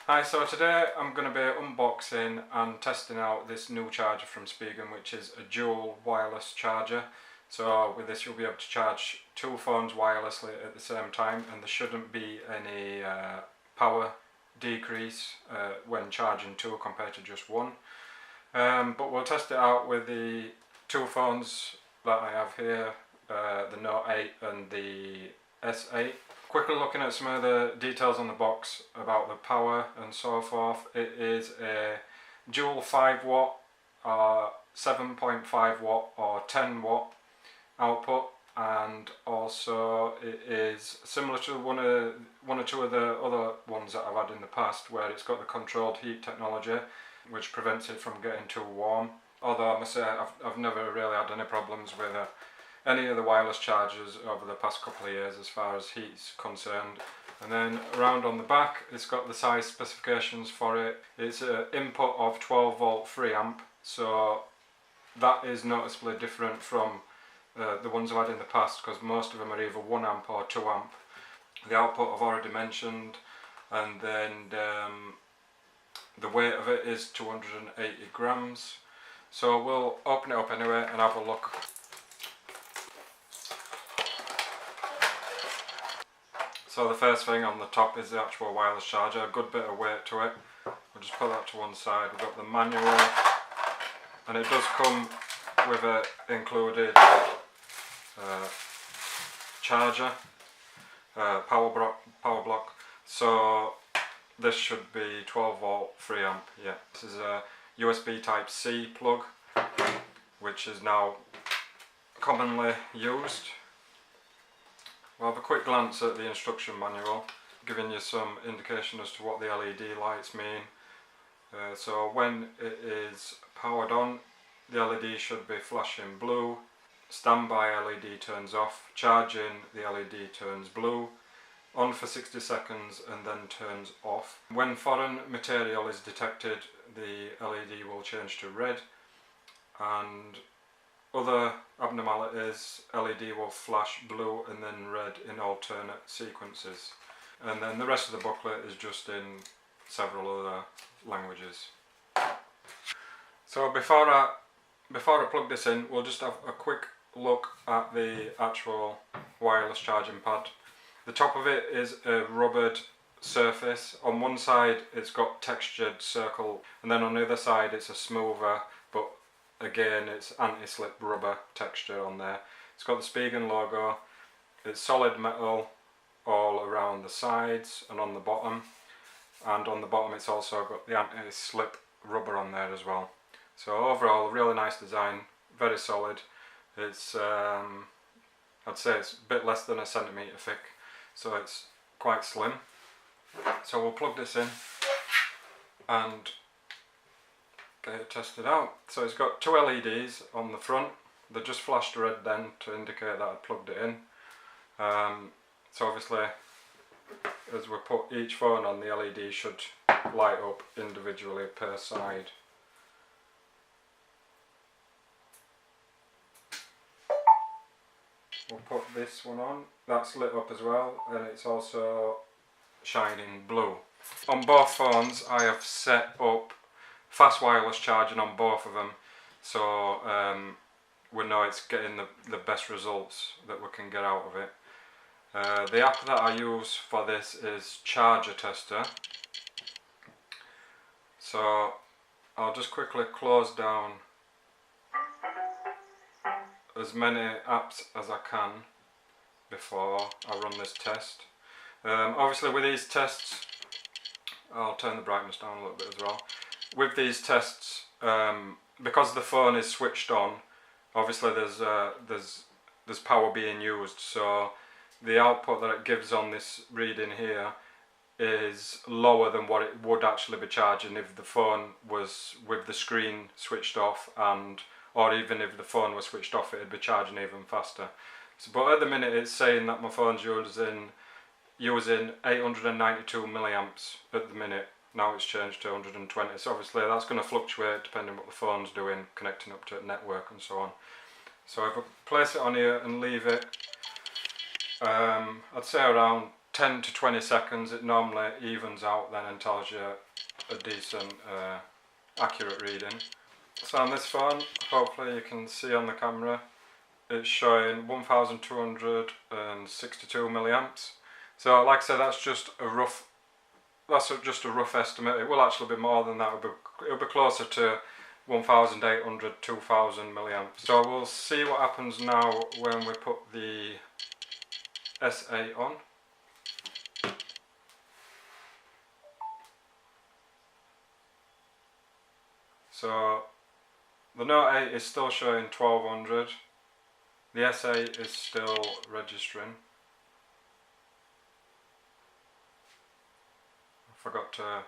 Hi, so today I'm going to be unboxing and testing out this new charger from Spigen, which is a dual wireless charger. So with this you'll be able to charge two phones wirelessly at the same time, and there shouldn't be any power decrease when charging two compared to just one. But we'll test it out with the two phones that I have here, the Note 8 and the S8. Quickly looking at some of the details on the box about the power and so forth. It is a dual 5 watt, 7.5 watt or 10 watt output, and also it is similar to one or two of the other ones that I've had in the past, where it's got the controlled heat technology which prevents it from getting too warm. Although I must say I've never really had any problems with any of the wireless chargers over the past couple of years as far as heat's concerned. And then around on the back it's got the size specifications for it. It's an input of 12 volt 3 amp, so that is noticeably different from the ones I've had in the past, because most of them are either 1 amp or 2 amp. The output I've already mentioned, and then the weight of it is 280 grams. So we'll open it up anyway and have a look. So the first thing on the top is the actual wireless charger, a good bit of weight to it. We'll just put that to one side. We've got the manual, and it does come with an included charger, power block. So this should be 12 volt 3 amp. Yeah, this is a USB type C plug, which is now commonly used. We'll have a quick glance at the instruction manual, giving you some indication as to what the LED lights mean. So when it is powered on, the LED should be flashing blue. Standby LED turns off. Charging, the LED turns blue. On for 60 seconds and then turns off. When foreign material is detected, the LED will change to red, and other abnormalities, LED will flash blue and then red in alternate sequences. And then the rest of the booklet is just in several other languages. So before I plug this in, we'll just have a quick look at the actual wireless charging pad. The top of it is a rubbered surface. On one side it's got textured circle, and then on the other side it's a smoother, but again it's anti-slip rubber texture on there. It's got the Spigen logo. It's solid metal all around the sides and on the bottom, and on the bottom it's also got the anti-slip rubber on there as well. So overall, a really nice design, very solid. It's I'd say it's a bit less than a centimetre thick, so it's quite slim. So we'll plug this in and get it tested out. So it's got two LEDs on the front. They just flashed red then to indicate that I plugged it in. So obviously, as we put each phone on, the LED should light up individually per side. We'll put this one on. That's lit up as well, and it's also shining blue. On both phones I have set up fast wireless charging on both of them, so we know it's getting the best results that we can get out of it. The app that I use for this is Charger Tester. So I'll just quickly close down as many apps as I can before I run this test. Obviously with these tests, I'll turn the brightness down a little bit as well. With these tests, because the phone is switched on, obviously there's power being used, so the output that it gives on this reading here is lower than what it would actually be charging if the phone was with the screen switched off, or even if the phone was switched off, it'd be charging even faster. So, but at the minute it's saying that my phone's using 892 milliamps at the minute. Now it's changed to 120, so obviously that's going to fluctuate depending on what the phone's doing, connecting up to a network and so on. So if I place it on here and leave it, I'd say around 10 to 20 seconds it normally evens out then and tells you a decent accurate reading. So on this phone, hopefully you can see on the camera, it's showing 1262 milliamps. So like I said, that's just a rough estimate. It will actually be more than that. It'll be closer to 1800, 2000 milliamps. So we'll see what happens now when we put the S8 on. So the Note 8 is still showing 1200. The S8 is still registering. I forgot to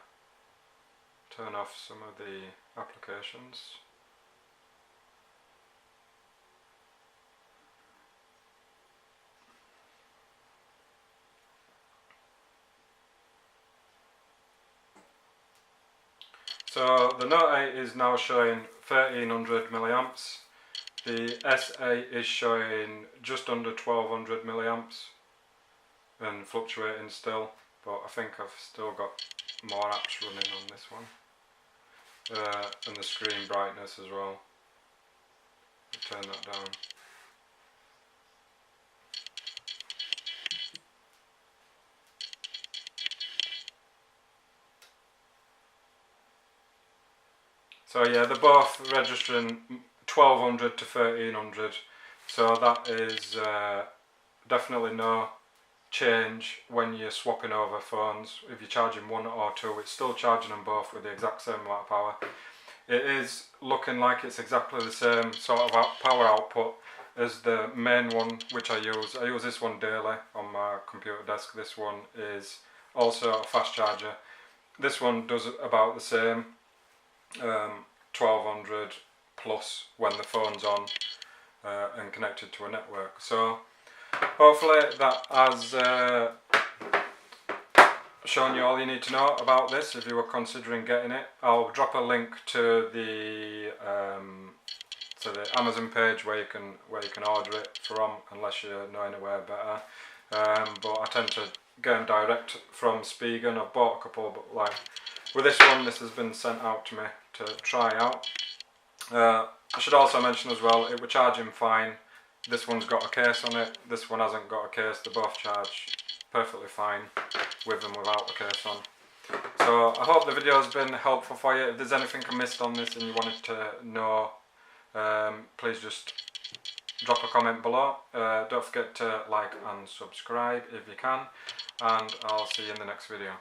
turn off some of the applications. So the Note 8 is now showing 1300 milliamps. The S8 is showing just under 1200 milliamps and fluctuating still, but I think I've still got more apps running on this one. And the screen brightness as well. I'll turn that down. So yeah, they're both registering 1200 to 1300, so that is definitely no change when you're swapping over phones. If you're charging one or two, it's still charging them both with the exact same amount of power. It is looking like it's exactly the same sort of power output as the main one which I use. I use this one daily on my computer desk. This one is also a fast charger. This one does about the same, 1200 plus when the phone's on and connected to a network. So hopefully that has shown you all you need to know about this if you were considering getting it. I'll drop a link to the Amazon page where you can order it from, unless you know anywhere better. But I tend to get them direct from Spigen. I've bought a couple, but like with this one, this has been sent out to me to try out. I should also mention as well, it was charging fine. This one's got a case on it, this one hasn't got a case. They both charge perfectly fine with and without a case on. So I hope the video has been helpful for you. If there's anything I missed on this and you wanted to know, please just drop a comment below. Don't forget to like and subscribe if you can, and I'll see you in the next video.